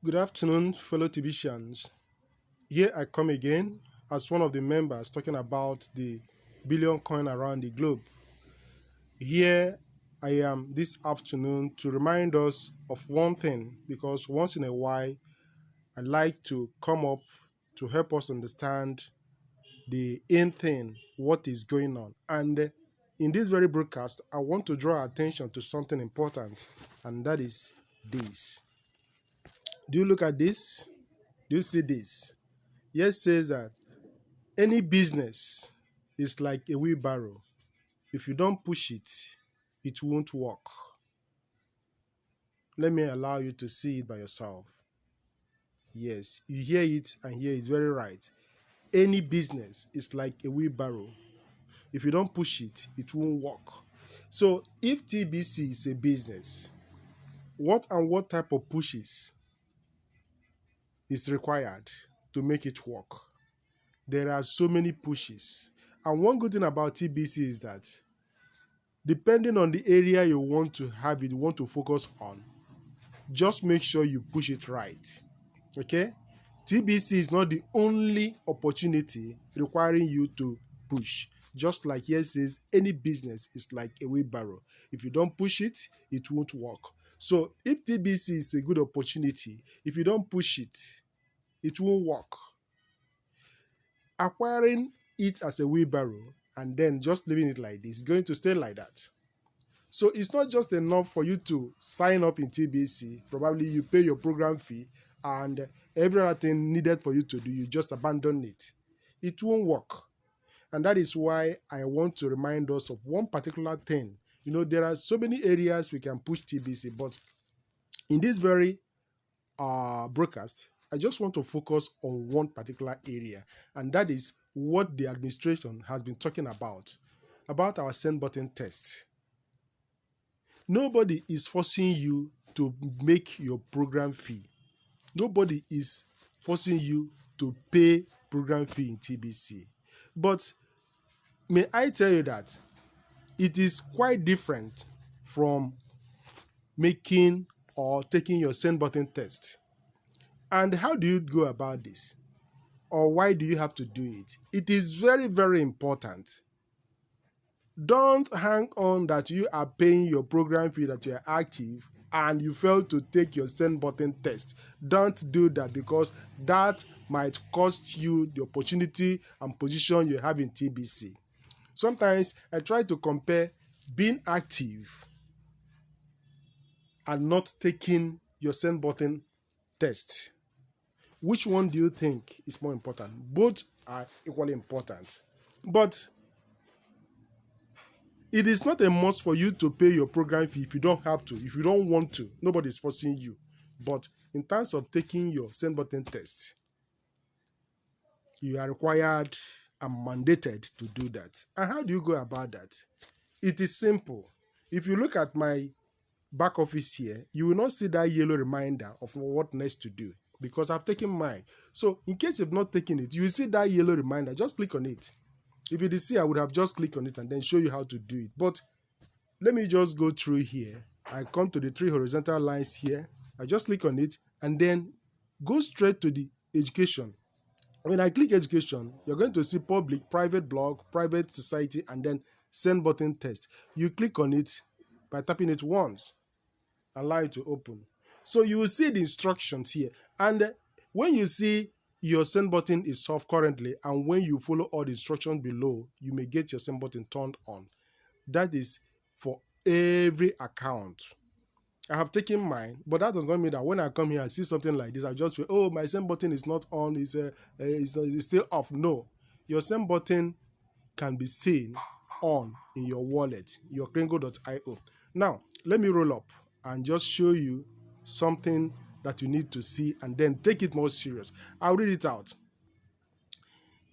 Good afternoon, fellow Tibicians. Here I come again as one of the members talking about the billion coin around the globe. Here I am this afternoon to remind us of one thing, because once in a while I like to come up to help us understand the in thing, what is going on. And in this very broadcast, I want to draw attention to something important, and that is this. Do you look at this? Do you see this? Yes, says that any business is like a wheelbarrow. If you don't push it, it won't work. Let me allow you to see it by yourself. Yes, you hear it and hear it very right. Any business is like a wheelbarrow. If you don't push it, it won't work. So if TBC is a business, what type of pushes is required to make it work? There are so many pushes. And one good thing about TBC is that depending on the area you want to have it, you want to focus on, just make sure you push it right. Okay? TBC is not the only opportunity requiring you to push. Just like here says, any business is like a wheelbarrow. If you don't push it, it won't work. So if TBC is a good opportunity, if you don't push it, it won't work. Acquiring it as a wheelbarrow and then just leaving it like this is going to stay like that. So it's not just enough for you to sign up in TBC. Probably you pay your program fee and every other thing needed for you to do, you just abandon it. It won't work. And that is why I want to remind us of one particular thing. You know, there are so many areas we can push TBC, but in this very broadcast, I just want to focus on one particular area, and that is what the administration has been talking about our send button test. Nobody is forcing you to make your program fee. Nobody is forcing you to pay program fee in TBC. But may I tell you that it is quite different from making or taking your send button test. And how do you go about this? Or why do you have to do it? It is very, very important. Don't hang on that you are paying your program fee, that you are active, and you fail to take your send button test. Don't do that, because that might cost you the opportunity and position you have in TBC. Sometimes I try to compare being active and not taking your send button test. Which one do you think is more important? Both are equally important. But it is not a must for you to pay your program fee if you don't have to, if you don't want to. Nobody is forcing you. But in terms of taking your send button test, you are required and mandated to do that. And how do you go about that? It is simple. If you look at my back office here, you will not see that yellow reminder of what next to do, because I've taken mine. So in case you've not taken it, you will see that yellow reminder. Just click on it. If it is here, I would have just clicked on it and then show you how to do it. But let me just go through here. I come to the three horizontal lines here. I just click on it and then go straight to the education. When I click education, you're going to see public, private blog, private society, and then send button test. You click on it by tapping it once. Allow it to open. So you will see the instructions here. And when you see your send button is off currently, and when you follow all the instructions below, you may get your send button turned on. That is for every account. I have taken mine, but that does not mean that when I come here and see something like this, I just feel, oh, my send button is not on, it's still off. No, your send button can be seen on in your wallet, your Kringle.io. Now, let me roll up and just show you something that you need to see and then take it more serious. I'll read it out.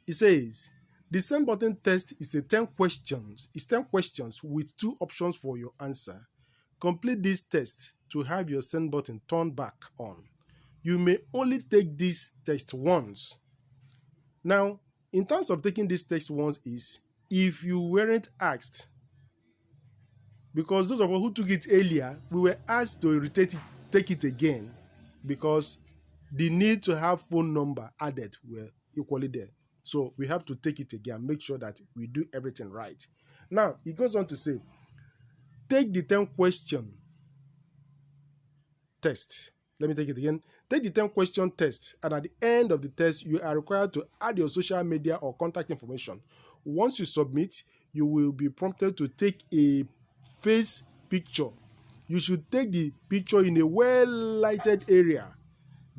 It says, the send button test is 10 questions. It's 10 questions with 2 options for your answer. Complete this test to have your send button turned back on. You may only take this test once. Now, in terms of taking this test once is if you weren't asked, because those of us who took it earlier, we were asked to take it again because the need to have phone number added were equally there. So we have to take it again, make sure that we do everything right. Now, he goes on to say, take the 10-question test. Let me take it again. Take the 10-question test, and at the end of the test, you are required to add your social media or contact information. Once you submit, you will be prompted to take a face picture. You should take the picture in a well-lighted area.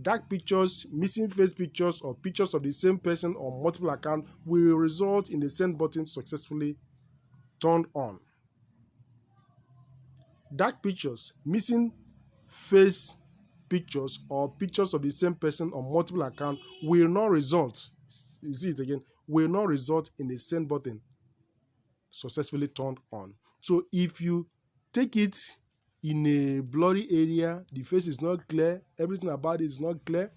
Dark pictures, missing face pictures, or pictures of the same person on multiple accounts will result in the send button successfully turned on. Dark pictures, missing face pictures, or pictures of the same person on multiple accounts will not result, you see it again, will not result in the send button successfully turned on. So if you take it in a blurry area, the face is not clear, everything about it is not clear,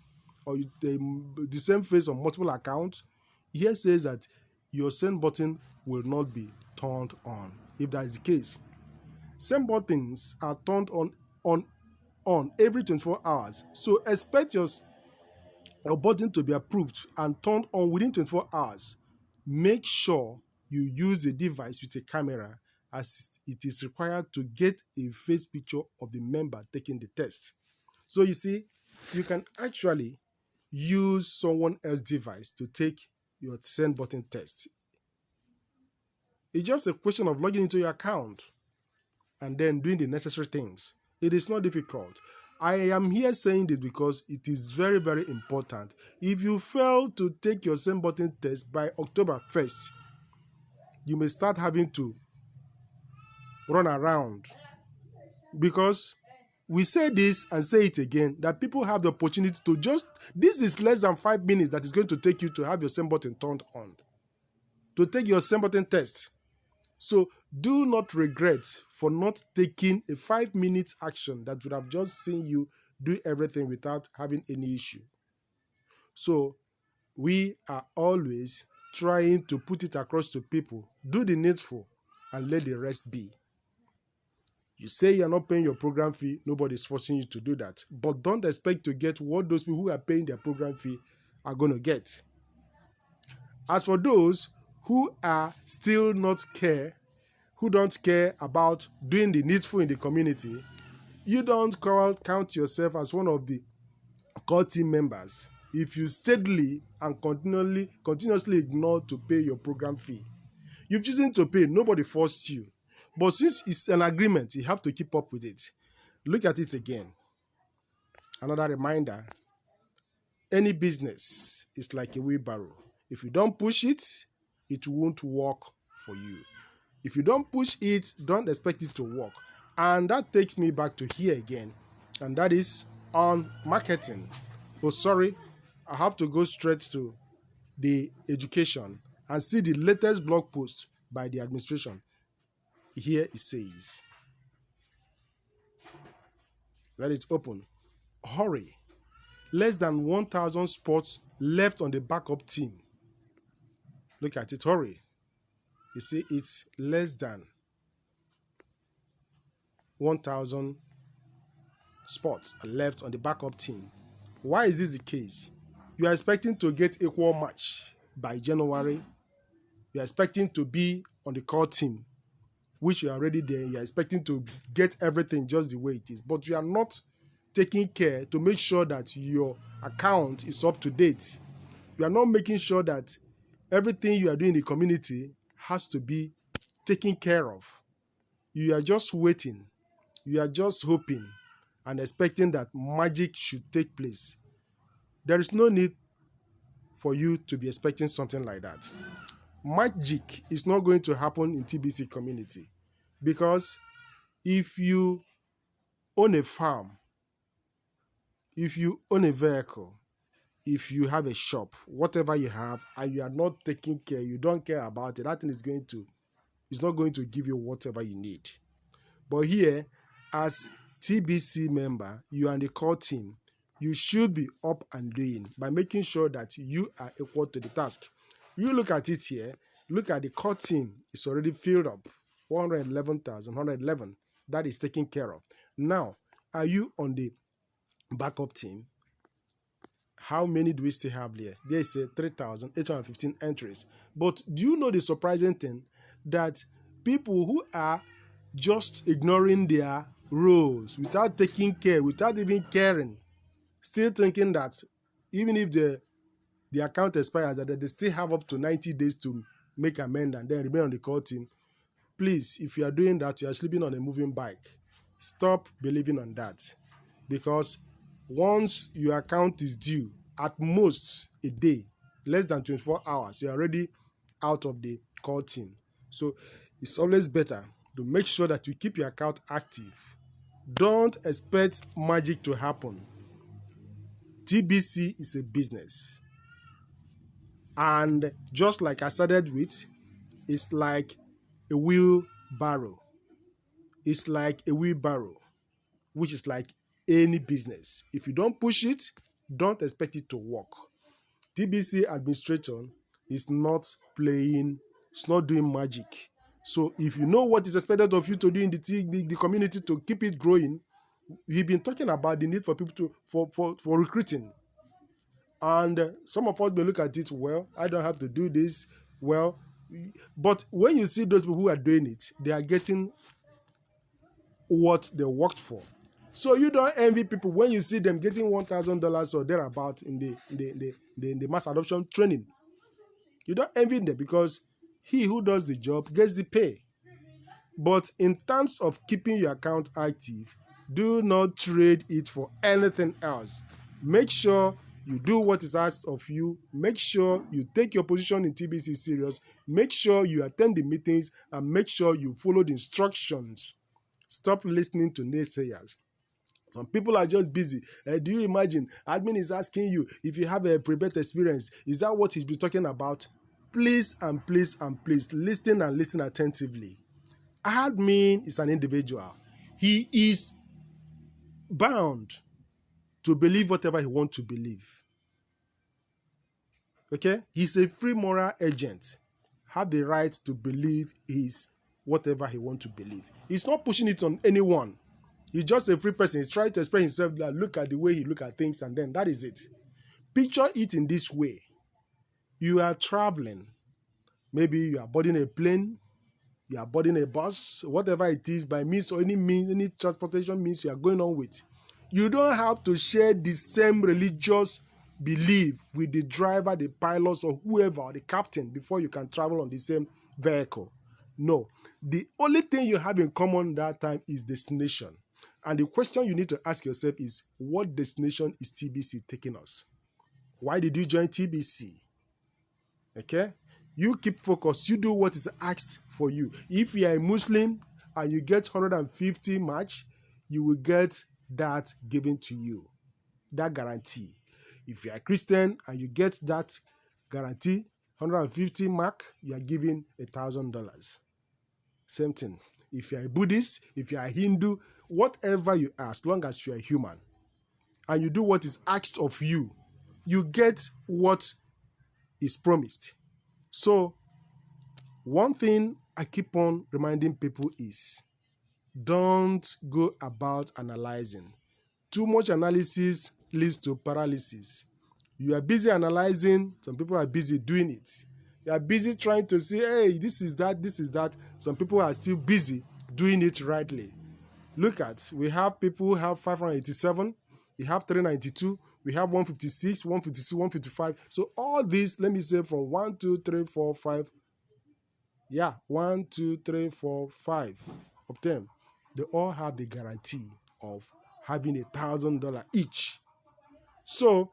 or the same face on multiple accounts, here says that your send button will not be turned on. If that is the case, send buttons are turned on every 24 hours. So expect your button to be approved and turned on within 24 hours. Make sure you use a device with a camera, as it is required to get a face picture of the member taking the test. So you see, you can actually use someone else's device to take your send button test. It's just a question of logging into your account and then doing the necessary things. It is not difficult. I am here saying this because it is very, very important. If you fail to take your send button test by October 1st, you may start having to run around, because we say this and say it again, that people have the opportunity to just, this is less than 5 minutes that is going to take you to have your send button turned on, to take your send button test. So do not regret for not taking a 5 minutes action that would have just seen you do everything without having any issue. So we are always trying to put it across to people. Do the needful and let the rest be. You say you're not paying your program fee, nobody's forcing you to do that. But don't expect to get what those people who are paying their program fee are going to get. As for those who are still not care, who don't care about doing the needful in the community, you don't count yourself as one of the core team members if you steadily and continuously ignore to pay your program fee. You've chosen to pay, nobody forced you. But since it's an agreement, you have to keep up with it. Look at it again. Another reminder, any business is like a wheelbarrow. If you don't push it, it won't work for you. If you don't push it, don't expect it to work. And that takes me back to here again, and that is on marketing. Oh, sorry, I have to go straight to the education and see the latest blog post by the administration. Here it says, let it open. Hurry. Less than 1,000 spots left on the backup team. Look at it, hurry. You see, it's less than 1,000 spots left on the backup team. Why is this the case? You are expecting to get equal match by January. You are expecting to be on the core team, which you are already there. You are expecting to get everything just the way it is, but you are not taking care to make sure that your account is up to date. You are not making sure that everything you are doing in the community has to be taken care of. You are just waiting. You are just hoping and expecting that magic should take place. There is no need for you to be expecting something like that. Magic is not going to happen in TBC community, because if you own a farm, if you own a vehicle, if you have a shop, whatever you have, and you are not taking care, you don't care about it, that thing is not going to give you whatever you need. But here, as TBC member, you are in the core team, you should be up and doing by making sure that you are equal to the task. You look at it here, look at the core team, it's already filled up, 111,111, that is taken care of. Now, are you on the backup team? How many do we still have there? There is 3,815 entries. But do you know the surprising thing? That people who are just ignoring their roles without taking care, without even caring, still thinking that even if the account expires, that they still have up to 90 days to make amend and then remain on the call team. Please, if you are doing that, you are sleeping on a moving bike. Stop believing on that. Because once your account is due, at most a day, less than 24 hours, you're already out of the call team. So it's always better to make sure that you keep your account active. Don't expect magic to happen. TBC is a business. And just like I started with, it's like a wheelbarrow. It's like a wheelbarrow, which is like any business. If you don't push it, don't expect it to work. TBC administration is not playing, it's not doing magic. So if you know what is expected of you to do in the community to keep it growing, we've been talking about the need for people to for recruiting. And some of us may look at it, well, I don't have to do this. Well, but when you see those people who are doing it, they are getting what they worked for. So you don't envy people when you see them getting $1,000 or thereabout in the mass adoption training. You don't envy them because he who does the job gets the pay. But in terms of keeping your account active, do not trade it for anything else. Make sure you do what is asked of you. Make sure you take your position in TBC serious. Make sure you attend the meetings and make sure you follow the instructions. Stop listening to naysayers. Some people are just busy. Do you imagine? Admin is asking you if you have a pre-bet experience. Is that what he's been talking about? Please and please and please listen and listen attentively. Admin is an individual. He is bound to believe whatever he wants to believe. Okay? He's a free moral agent. Have the right to believe his whatever he wants to believe. He's not pushing it on anyone. He's just a free person. He's trying to express himself. Look at the way he look at things, and then that is it. Picture it in this way. You are traveling. Maybe you are boarding a plane, you are boarding a bus, whatever it is, by means or any transportation means you are going on with. You don't have to share the same religious belief with the driver, the pilots, or whoever, or the captain before you can travel on the same vehicle. No. The only thing you have in common that time is destination. And the question you need to ask yourself is, what destination is TBC taking us? Why did you join TBC? Okay? You keep focused. You do what is asked for you. If you are a Muslim and you get 150 match, you will get that given to you. That guarantee. If you are a Christian and you get that guarantee, 150 mark, you are given $1,000. Same thing. If you are a Buddhist, if you are a Hindu, whatever you are, as long as you are human and you do what is asked of you, you get what is promised. So, one thing I keep on reminding people is, don't go about analyzing. Too much analysis leads to paralysis. You are busy analyzing, some people are busy doing it. You are busy trying to say, hey, this is that, this is that. Some people are still busy doing it rightly. Look at, we have people who have 587, we have 392, we have 156, 156, 155. So all these, let me say from 1, 2, 3, 4, 5. Yeah, 1, 2, 3, 4, 5 of them. They all have the guarantee of having $1,000 each. So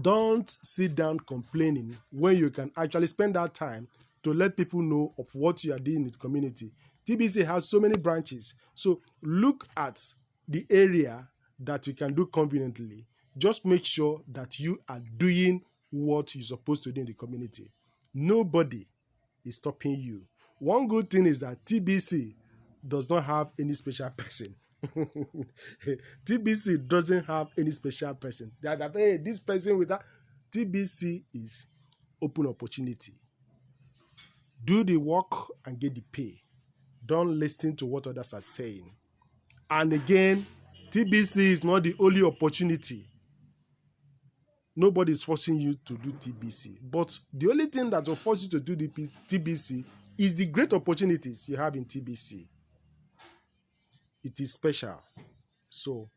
don't sit down complaining when you can actually spend that time to let people know of what you are doing in the community. TBC has so many branches. So look at the area that you can do conveniently. Just make sure that you are doing what you're supposed to do in the community. Nobody is stopping you. One good thing is that TBC does not have any special person. TBC doesn't have any special person. Hey, this person with that. TBC is open opportunity. Do the work and get the pay. Don't listen to what others are saying. And again, TBC is not the only opportunity. Nobody is forcing you to do TBC. But the only thing that will force you to do the TBC is the great opportunities you have in TBC. It is special. So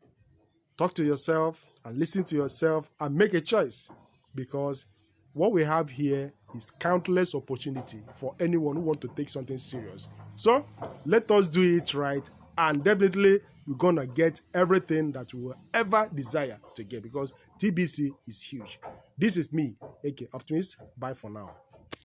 talk to yourself and listen to yourself and make a choice, because what we have here is countless opportunity for anyone who wants to take something serious. So let us do it right, and definitely we're going to get everything that we will ever desire to get, because TBC is huge. This is me, AK Optimist. Bye for now.